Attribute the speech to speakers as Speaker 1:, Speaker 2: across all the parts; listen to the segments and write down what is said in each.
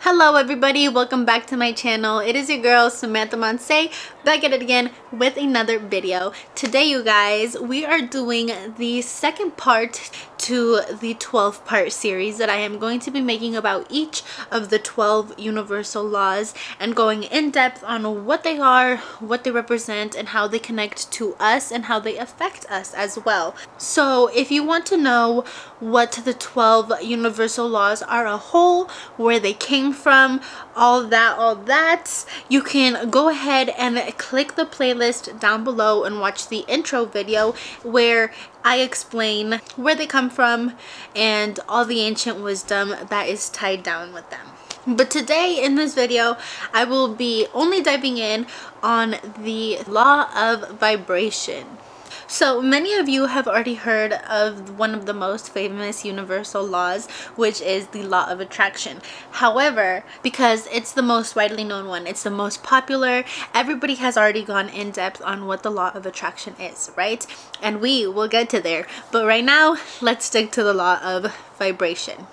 Speaker 1: Hello everybody, welcome back to my channel. It is your girl Samantha Monse back at it again with another video. Today you guys, we are doing the second part to the 12-part series that I am going to be making about each of the 12 universal laws and going in depth on what they are, what they represent, and how they connect to us and how they affect us as well. So if you want to know what the 12 universal laws are a whole, where they came from, all that, you can go ahead and click the playlist down below and watch the intro video where I explain where they come from and all the ancient wisdom that is tied down with them. But today in this video, I will be only diving in on the law of vibration. So many of you have already heard of one of the most famous universal laws, which is the law of attraction. However, because it's the most widely known one, it's the most popular, everybody has already gone in depth on what the law of attraction is, right? And we will get to there. But right now, let's stick to the law of vibration.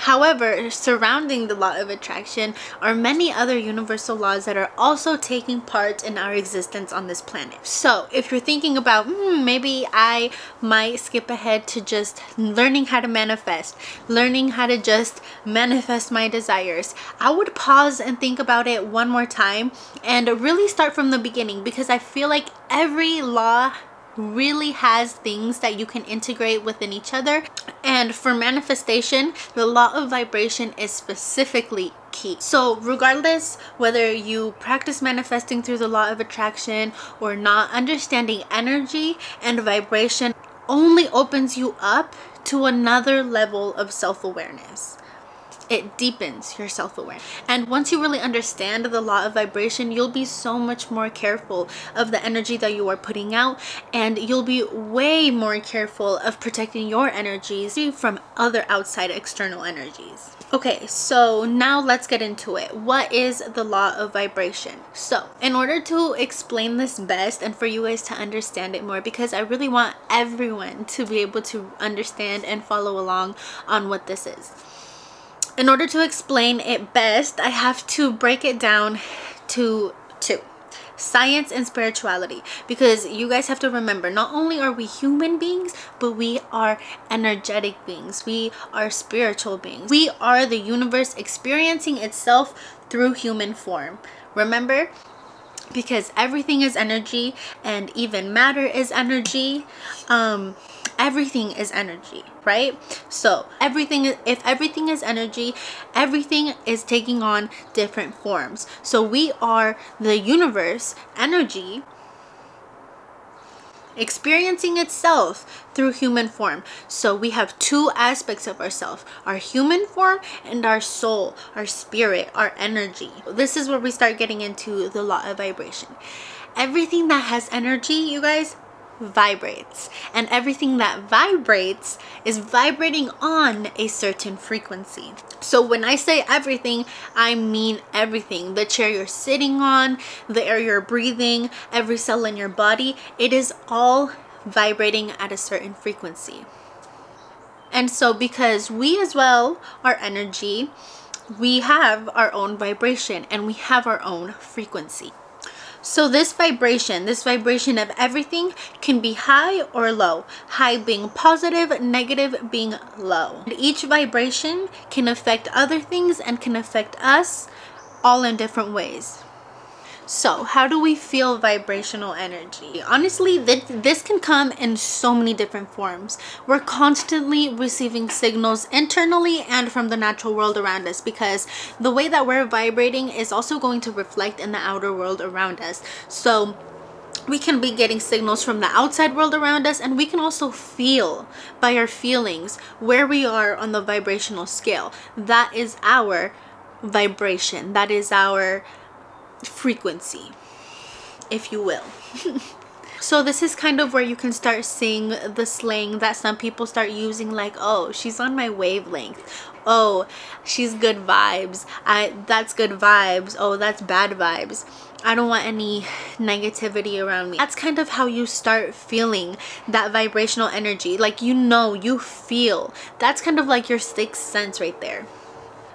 Speaker 1: However, surrounding the law of attraction are many other universal laws that are also taking part in our existence on this planet. So if you're thinking about maybe I might skip ahead to just learning how to manifest, learning how to just manifest my desires, I would pause and think about it one more time and really start from the beginning, because I feel like every law really has things that you can integrate within each other. And for manifestation, the law of vibration is specifically key. So regardless whether you practice manifesting through the law of attraction or not, understanding energy and vibration only opens you up to another level of self-awareness. It deepens your self-awareness. And once you really understand the law of vibration, you'll be so much more careful of the energy that you are putting out, and you'll be way more careful of protecting your energies from other outside external energies. Okay, so now let's get into it. What is the law of vibration? So in order to explain this best and for you guys to understand it more, because I really want everyone to be able to understand and follow along on what this is. In order to explain it best, I have to break it down to two: science and spirituality. Because you guys have to remember, not only are we human beings, but we are energetic beings. We are spiritual beings. We are the universe experiencing itself through human form. Remember? Because everything is energy, and even matter is energy. Everything is energy, right? So if everything is energy, everything is taking on different forms. So we are the universe energy experiencing itself through human form. So we have two aspects of ourselves: our human form and our soul, our spirit, our energy. This is where we start getting into the law of vibration. Everything that has energy, you guys, vibrates, and everything that vibrates is vibrating on a certain frequency. So when I say everything, I mean everything. The chair you're sitting on, the air you're breathing, every cell in your body, it is all vibrating at a certain frequency. And so because we as well are energy, we have our own vibration and we have our own frequency. So this vibration of everything can be high or low. High being positive, negative being low. And each vibration can affect other things and can affect us all in different ways. So how do we feel vibrational energy? Honestly, this can come in so many different forms. We're constantly receiving signals internally and from the natural world around us, because the way that we're vibrating is also going to reflect in the outer world around us. So we can be getting signals from the outside world around us, and we can also feel by our feelings where we are on the vibrational scale. That is our vibration. That is our frequency, if you will. So this is kind of where you can start seeing the slang that some people start using, like, oh, she's on my wavelength, oh, she's good vibes, that's good vibes, oh, that's bad vibes, I don't want any negativity around me. That's kind of how you start feeling that vibrational energy. Like, you know, you feel. That's kind of like your sixth sense right there.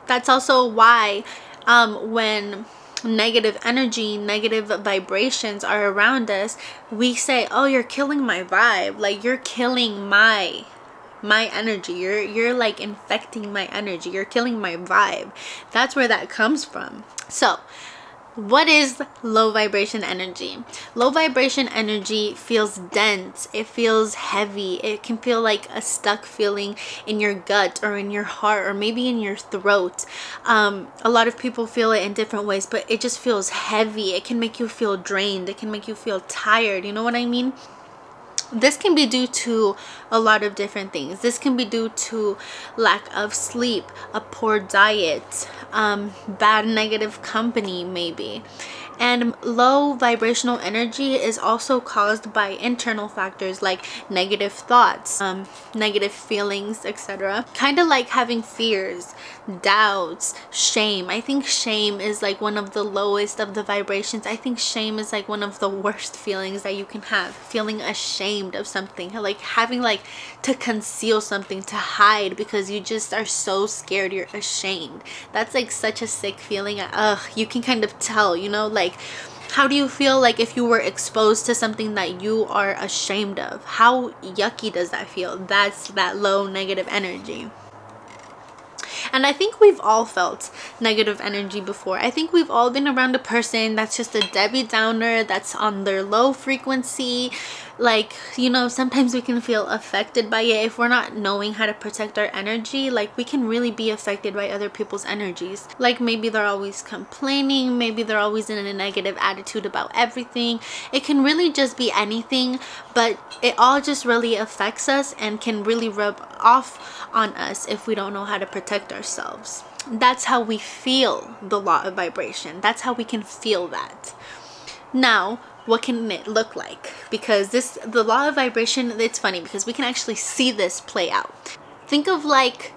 Speaker 1: That's also why when negative energy, negative vibrations are around us, we say, oh, you're killing my vibe, like you're killing my energy, you're like infecting my energy, you're killing my vibe. That's where that comes from. So what is low vibration energy? Low vibration energy feels dense, it feels heavy, it can feel like a stuck feeling in your gut or in your heart or maybe in your throat. A lot of people feel it in different ways, but it just feels heavy. It can make you feel drained, it can make you feel tired, you know what I mean? This can be due to a lot of different things. This can be due to lack of sleep, a poor diet, bad negative company maybe. And low vibrational energy is also caused by internal factors like negative thoughts, negative feelings, etc. Kind of like having fears, doubts, shame. I think shame is like one of the lowest of the vibrations. I think shame is like one of the worst feelings that you can have. Feeling ashamed of something, like having like to conceal something, to hide because you just are so scared, you're ashamed. That's like such a sick feeling. You can kind of tell, you know, like how do you feel like if you were exposed to something that you are ashamed of? How yucky does that feel? That's that low negative energy. And I think we've all felt negative energy before. I think we've all been around a person that's just a Debbie Downer, that's on their low frequency. Like, you know, sometimes we can feel affected by it if we're not knowing how to protect our energy. Like, we can really be affected by other people's energies. Like, maybe they're always complaining, maybe they're always in a negative attitude about everything. It can really just be anything, but it all just really affects us and can really rub off on us if we don't know how to protect ourselves. That's how we feel the law of vibration. That's how we can feel that. Now, what can it look like? Because the law of vibration, it's funny because we can actually see this play out. Think of like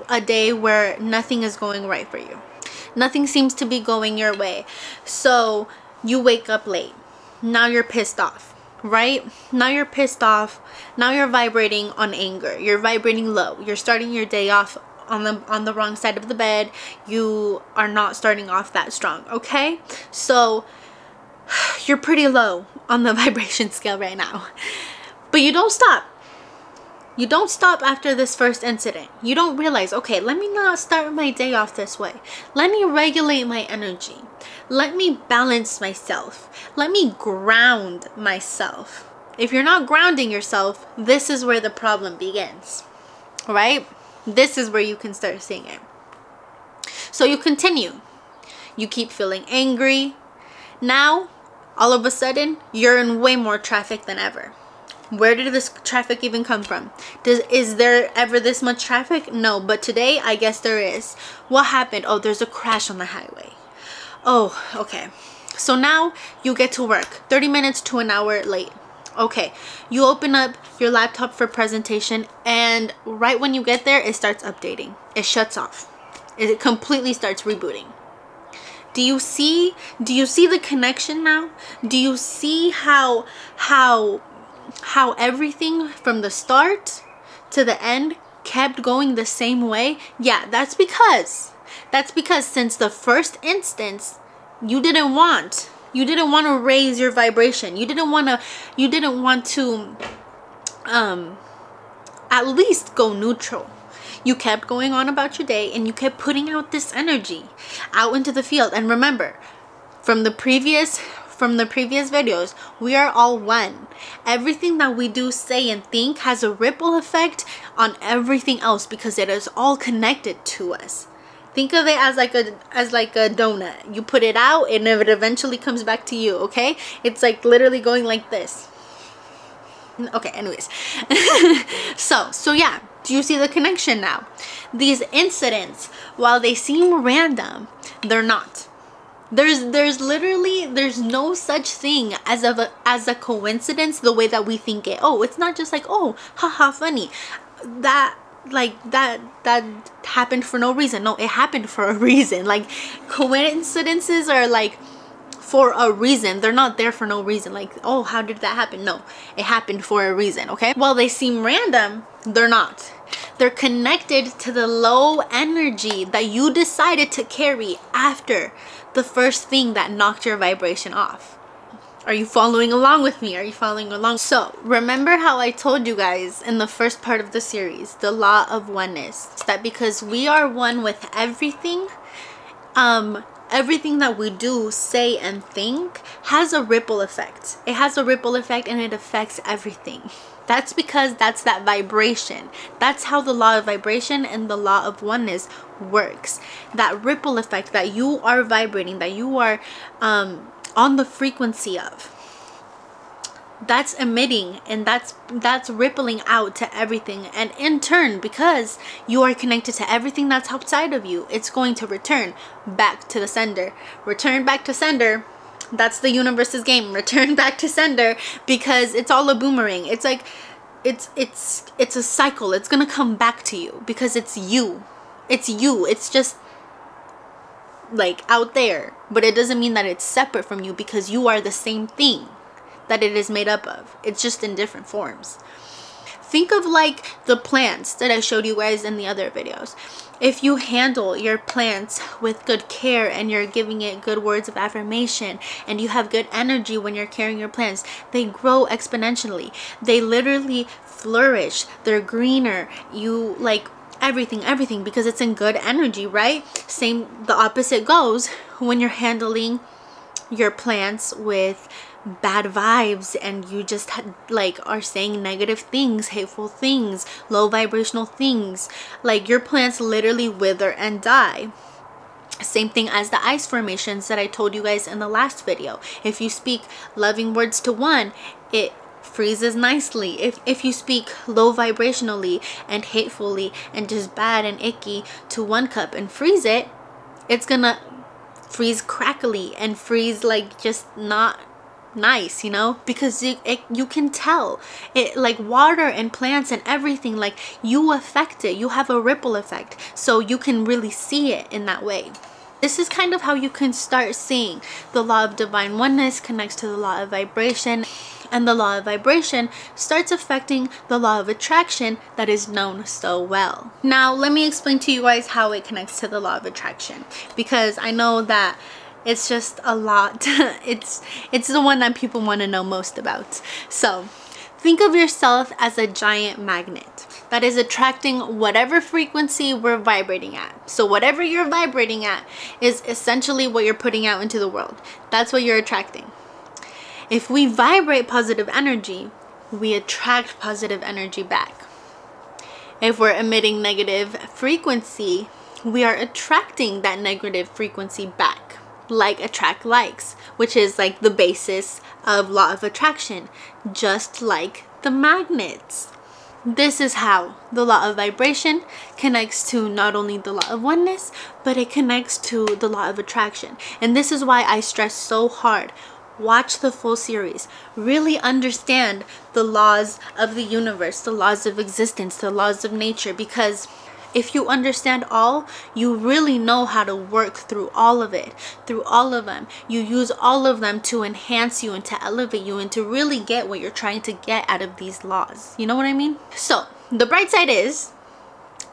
Speaker 1: a day where nothing is going right for you. Nothing seems to be going your way. So you wake up late. Now you're pissed off, right? Now you're pissed off. Now you're vibrating on anger. You're vibrating low. You're starting your day off on the wrong side of the bed. You are not starting off that strong, okay? So you're pretty low on the vibration scale right now, but you don't stop. You don't stop after this first incident. You don't realize, okay, let me not start my day off this way. Let me regulate my energy. Let me balance myself. Let me ground myself. If you're not grounding yourself, this is where the problem begins, right? This is where you can start seeing it. So you continue. You keep feeling angry. Now, all of a sudden, you're in way more traffic than ever. Where did this traffic even come from? Is there ever this much traffic? No, but today, I guess there is. What happened? Oh, there's a crash on the highway. Oh, okay. So now you get to work 30 minutes to an hour late. Okay, you open up your laptop for presentation, and right when you get there, it starts updating. It shuts off. It completely starts rebooting. Do you see the connection now? Do you see how everything from the start to the end kept going the same way? Yeah, that's because since the first instance, you didn't want to raise your vibration. You didn't want to at least go neutral. You kept going on about your day, and you kept putting out this energy out into the field. And remember, from the previous videos, we are all one. Everything that we do, say, and think has a ripple effect on everything else because it is all connected to us. Think of it as like a donut. You put it out and it eventually comes back to you, okay? It's like literally going like this. Okay, anyways. So yeah, do you see the connection now? These incidents, while they seem random, they're not. There's no such thing as a coincidence the way that we think it. Oh, it's not just like, oh, haha, funny. That happened for no reason. No, it happened for a reason. Like, coincidences are like for a reason. They're not there for no reason. Like, oh, how did that happen? No, it happened for a reason, okay? While they seem random, they're not. They're connected to the low energy that you decided to carry after the first thing that knocked your vibration off. Are you following along with me? Are you following along? So remember how I told you guys in the first part of the series, the law of oneness, that because we are one with everything, everything that we do, say, and think has a ripple effect. It has a ripple effect and it affects everything. That's because that's that vibration. That's how the law of vibration and the law of oneness works. That ripple effect that you are vibrating, that you are on the frequency of, that's emitting, and that's rippling out to everything. And in turn, because you are connected to everything that's outside of you, it's going to return back to the sender. Return back to sender. That's the universe's game. Return back to sender, because it's all a boomerang. It's like it's a cycle. It's gonna come back to you because it's you. It's you. It's just like out there, but it doesn't mean that it's separate from you, because you are the same thing that it is made up of. It's just in different forms. Think of like the plants that I showed you guys in the other videos. If you handle your plants with good care and you're giving it good words of affirmation and you have good energy when you're caring your plants, they grow exponentially. They literally flourish. They're greener. You like everything because it's in good energy, right? Same, the opposite goes when you're handling your plants with bad vibes and you just like are saying negative things, hateful things, low vibrational things. Like, your plants literally wither and die. Same thing as the ice formations that I told you guys in the last video. If you speak loving words to one, it freezes nicely. If you speak low vibrationally and hatefully and just bad and icky to one cup and freeze it, it's gonna freeze crackly and freeze like just not nice, you know, because you can tell it, like water and plants and everything, like you affect it. You have a ripple effect, so you can really see it in that way. This is kind of how you can start seeing the law of divine oneness connects to the law of vibration, and the law of vibration starts affecting the law of attraction that is known so well. Now let me explain to you guys how it connects to the law of attraction, because I know that it's just a lot. it's the one that people want to know most about. So think of yourself as a giant magnet that is attracting whatever frequency we're vibrating at. So whatever you're vibrating at is essentially what you're putting out into the world. That's what you're attracting. If we vibrate positive energy, we attract positive energy back. If we're emitting negative frequency, we are attracting that negative frequency back. Like attract likes, which is like the basis of law of attraction, just like the magnets. This is how the law of vibration connects to not only the law of oneness, but it connects to the law of attraction. And this is why I stress so hard, watch the full series, really understand the laws of the universe, the laws of existence, the laws of nature, because if you understand all, you really know how to work through all of it, through all of them. You use all of them to enhance you and to elevate you and to really get what you're trying to get out of these laws. You know what I mean? So the bright side is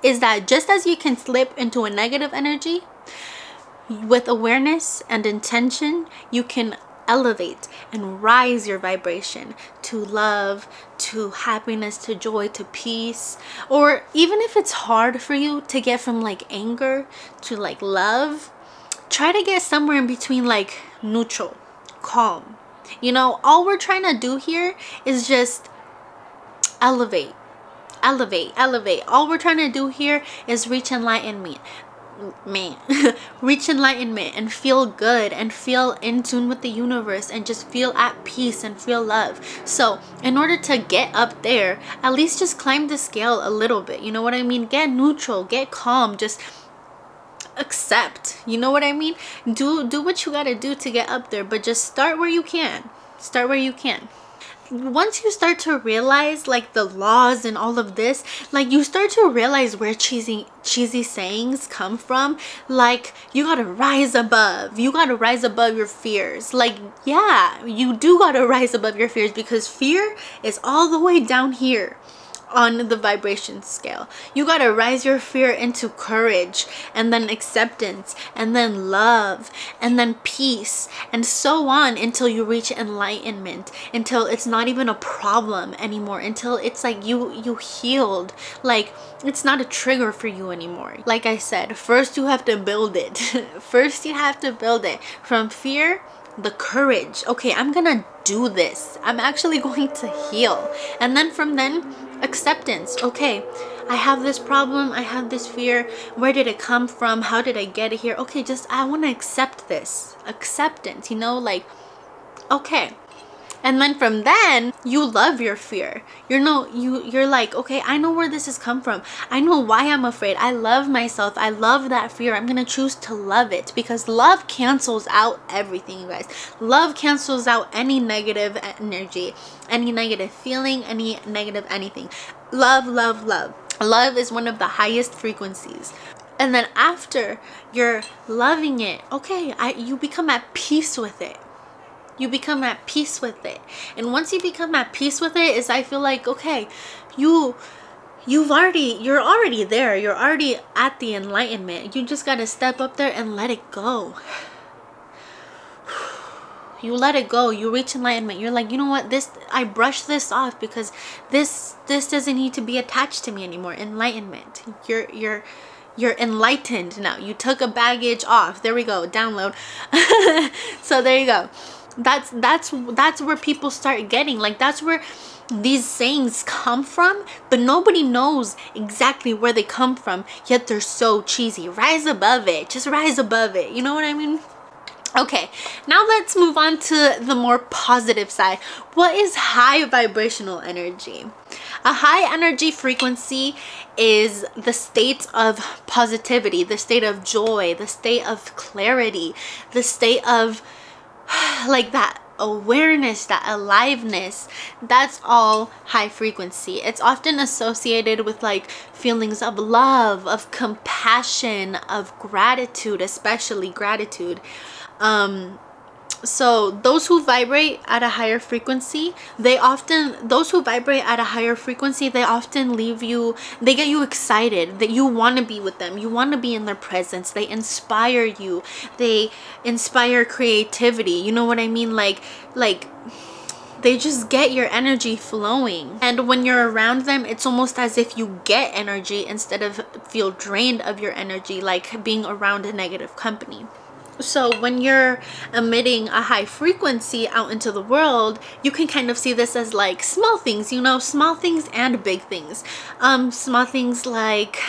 Speaker 1: that just as you can slip into a negative energy, with awareness and intention, you can elevate and rise your vibration to love, to happiness, to joy, to peace. Or even if it's hard for you to get from like anger to like love, try to get somewhere in between, like neutral, calm. You know, all we're trying to do here is just elevate. All we're trying to do here is reach enlightenment. Reach enlightenment and feel good and feel in tune with the universe and just feel at peace and feel love. So in order to get up there, at least just climb the scale a little bit. You know what I mean? Get neutral, get calm, just accept. You know what I mean? Do what you gotta do to get up there, but just start where you can. Start where you can. once you start to realize like the laws and all of this, like you start to realize where cheesy sayings come from. Like you gotta rise above, you gotta rise above your fears. Like, yeah, you do gotta rise above your fears, because fear is all the way down here on the vibration scale. You gotta rise your fear into courage, and then acceptance, and then love, and then peace, and so on, until you reach enlightenment, until it's not even a problem anymore, until it's like you healed. Like it's not a trigger for you anymore. Like I said, first you have to build it. First you have to build it from fear, the courage. Okay, I'm gonna do this, I'm actually going to heal. And then from then, acceptance. Okay, I have this problem, I have this fear, where did it come from, how did I get it here? Okay, just I want to accept this. Acceptance, you know, like, okay. And then from then, you love your fear. You're like, okay, I know where this has come from. I know why I'm afraid. I love myself. I love that fear. I'm gonna choose to love it, because love cancels out everything, you guys. Love cancels out any negative energy, any negative feeling, any negative anything. Love, love, love. Love is one of the highest frequencies. And then after you're loving it, okay, you become at peace with it. You become at peace with it. And once you become at peace with it, is I feel like, okay, you're already there. You're already at the enlightenment. You just got to step up there and let it go. You let it go. You reach enlightenment. You're like, you know what, I brush this off, because this doesn't need to be attached to me anymore. Enlightenment. You're enlightened now. You took a baggage off. There we go. Download. So there you go. That's where people start getting, like, that's where these sayings come from, but nobody knows exactly where they come from, yet they're so cheesy. Rise above it. Just rise above it. You know what I mean? Okay, now let's move on to the more positive side. What is high vibrational energy? A high energy frequency is the state of positivity, the state of joy, the state of clarity, the state of like that awareness, that aliveness. That's all high frequency. It's often associated with like feelings of love, of compassion, of gratitude, especially gratitude. So those who vibrate at a higher frequency, they often leave you, they get you excited, that you want to be with them, you want to be in their presence. They inspire you, they inspire creativity, you know what I mean? Like they just get your energy flowing. And when you're around them, it's almost as if you get energy instead of feel drained of your energy, like being around a negative company. So when you're emitting a high frequency out into the world, you can kind of see this as like small things, you know, small things and big things. Small things like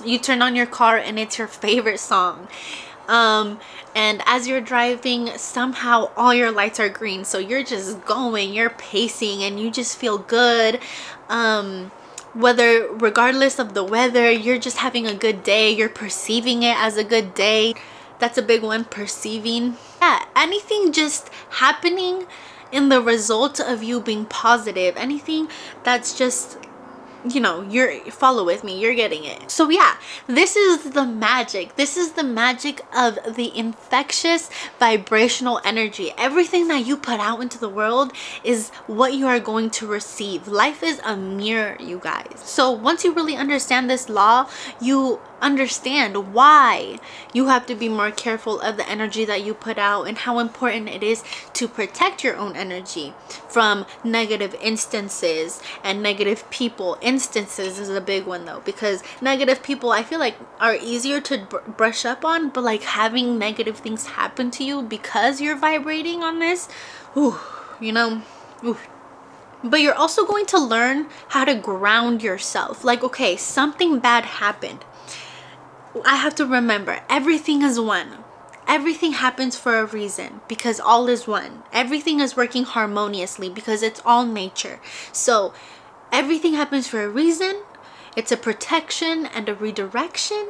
Speaker 1: you turn on your car and it's your favorite song. And as you're driving, somehow all your lights are green. So you're just going, you're pacing, and you just feel good. Regardless of the weather, you're just having a good day. You're perceiving it as a good day. That's a big one, perceiving. Yeah, anything just happening in the result of you being positive. Anything that's just, you know, follow with me, you're getting it. So yeah, this is the magic. This is the magic of the infectious vibrational energy. Everything that you put out into the world is what you are going to receive. Life is a mirror, you guys. So once you really understand this law, you understand why you have to be more careful of the energy that you put out, and how important it is to protect your own energy from negative instances and negative people. Instances is a big one though, because negative people, I feel like, are easier to brush up on, but like having negative things happen to you because you're vibrating on this, ooh, you know, ooh. But you're also going to learn how to ground yourself. Like, okay, something bad happened. I have to remember, everything is one. Everything happens for a reason, because all is one. Everything is working harmoniously because it's all nature. So everything happens for a reason. It's a protection and a redirection.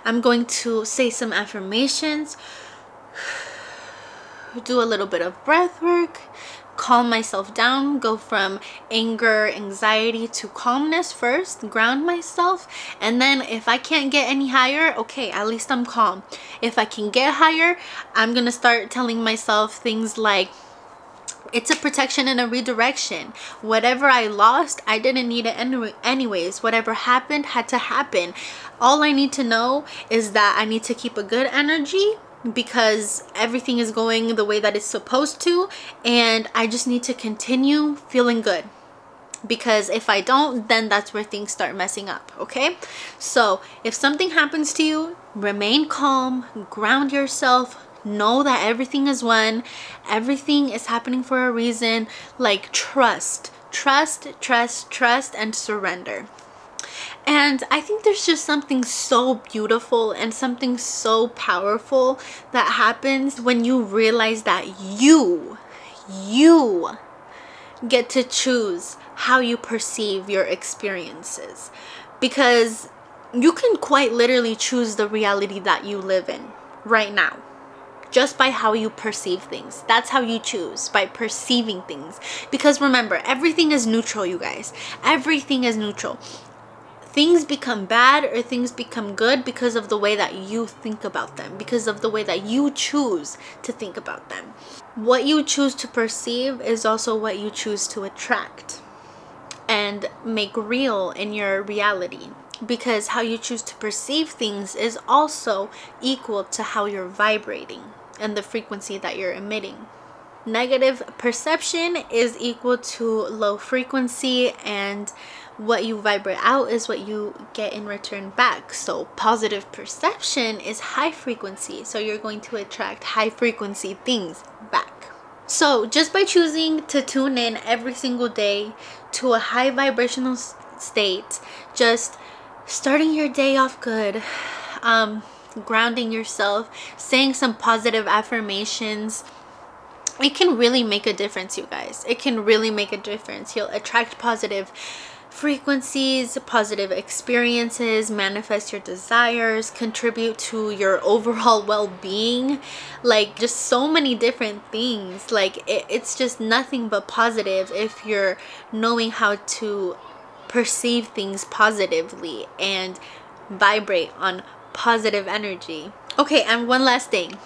Speaker 1: I'm going to say some affirmations, do a little bit of breath work, calm myself down, go from anger, anxiety to calmness first, ground myself, and then if I can't get any higher, okay, at least I'm calm. If I can get higher, I'm gonna start telling myself things like, it's a protection and a redirection. Whatever I lost, I didn't need it anyways. Whatever happened had to happen. All I need to know is that I need to keep a good energy because everything is going the way that it's supposed to, and I just need to continue feeling good, because if I don't, then that's where things start messing up. Okay, so if something happens to you, remain calm, ground yourself, know that everything is one, everything is happening for a reason. Like trust, and surrender. And I think there's just something so beautiful and something so powerful that happens when you realize that you get to choose how you perceive your experiences, because you can quite literally choose the reality that you live in right now just by how you perceive things. That's how you choose, by perceiving things. Because remember, everything is neutral, you guys. Everything is neutral. Things become bad or things become good because of the way that you think about them, because of the way that you choose to think about them. What you choose to perceive is also what you choose to attract and make real in your reality, because how you choose to perceive things is also equal to how you're vibrating and the frequency that you're emitting. Negative perception is equal to low frequency, and what you vibrate out is what you get in return back. So positive perception is high frequency, so you're going to attract high frequency things back. So just by choosing to tune in every single day to a high vibrational state, just starting your day off good, grounding yourself, saying some positive affirmations, it can really make a difference, you guys. It can really make a difference. You'll attract positive frequencies, positive experiences, manifest your desires, contribute to your overall well-being, like just so many different things. Like it's just nothing but positive if you're knowing how to perceive things positively and vibrate on positive energy. Okay, and one last thing.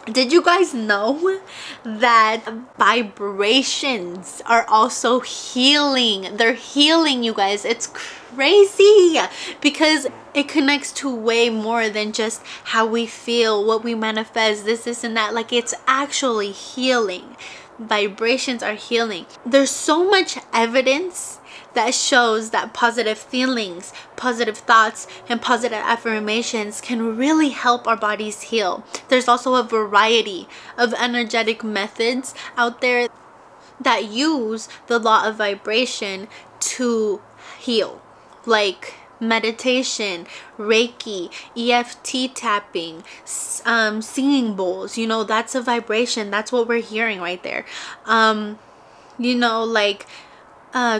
Speaker 1: Did you guys know that vibrations are also healing? They're healing, you guys. It's crazy because it connects to way more than just how we feel, what we manifest, this and that. Like it's actually healing. Vibrations are healing. There's so much evidence that shows that positive feelings, positive thoughts, and positive affirmations can really help our bodies heal. There's also a variety of energetic methods out there that use the law of vibration to heal, like meditation, Reiki, EFT tapping, singing bowls. You know, that's a vibration. That's what we're hearing right there. You know, like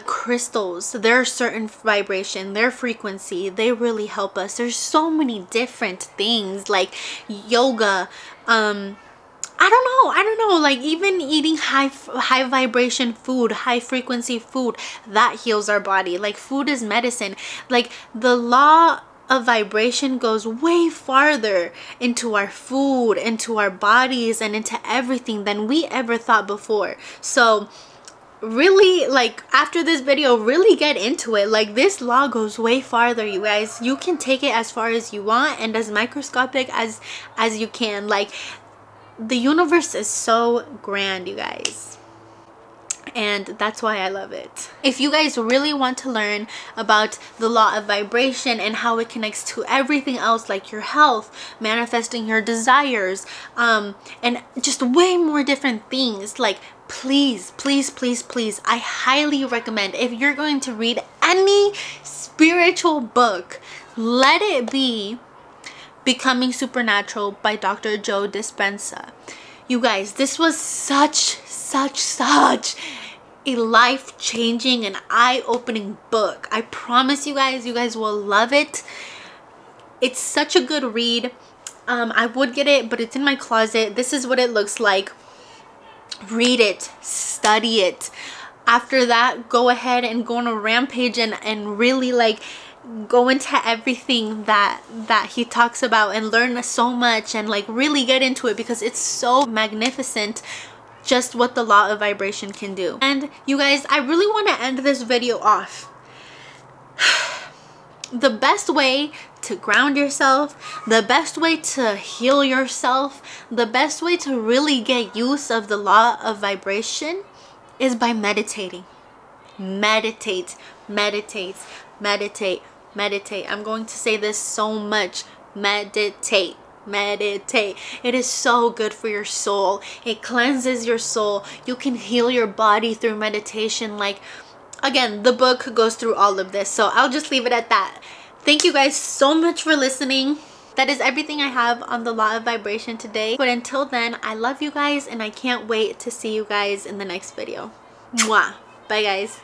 Speaker 1: crystals, their certain vibration, their frequency, they really help us. There's so many different things, like yoga, I don't know, like even eating high vibration food, high frequency food, that heals our body. Like food is medicine. Like the law of vibration goes way farther into our food, into our bodies, and into everything than we ever thought before. So really, like after this video, really get into it. Like this law goes way farther, you guys. You can take it as far as you want and as microscopic as you can. Like the universe is so grand, you guys, and that's why I love it. If you guys really want to learn about the law of vibration and how it connects to everything else, like your health, manifesting your desires, and just way more different things, like please, I highly recommend, if you're going to read any spiritual book, let it be Becoming Supernatural by Dr. Joe Dispenza. You guys, this was such a life-changing and eye-opening book. I promise you guys will love it. It's such a good read. I would get it, but it's in my closet. This is what it looks like. read it, study it. After that, go ahead and go on a rampage and really like go into everything that he talks about and learn so much and like really get into it, because it's so magnificent just what the law of vibration can do. And you guys, I really want to end this video off. The best way to ground yourself, the best way to heal yourself, the best way to really get use of the law of vibration is by meditating. Meditate, meditate, meditate, meditate. I'm going to say this so much. Meditate. Meditate. It is so good for your soul. It cleanses your soul. You can heal your body through meditation. Like, again, the book goes through all of this, so I'll just leave it at that. Thank you guys so much for listening. That is everything I have on the law of vibration today. But until then, I love you guys and I can't wait to see you guys in the next video. Mwah. Bye guys.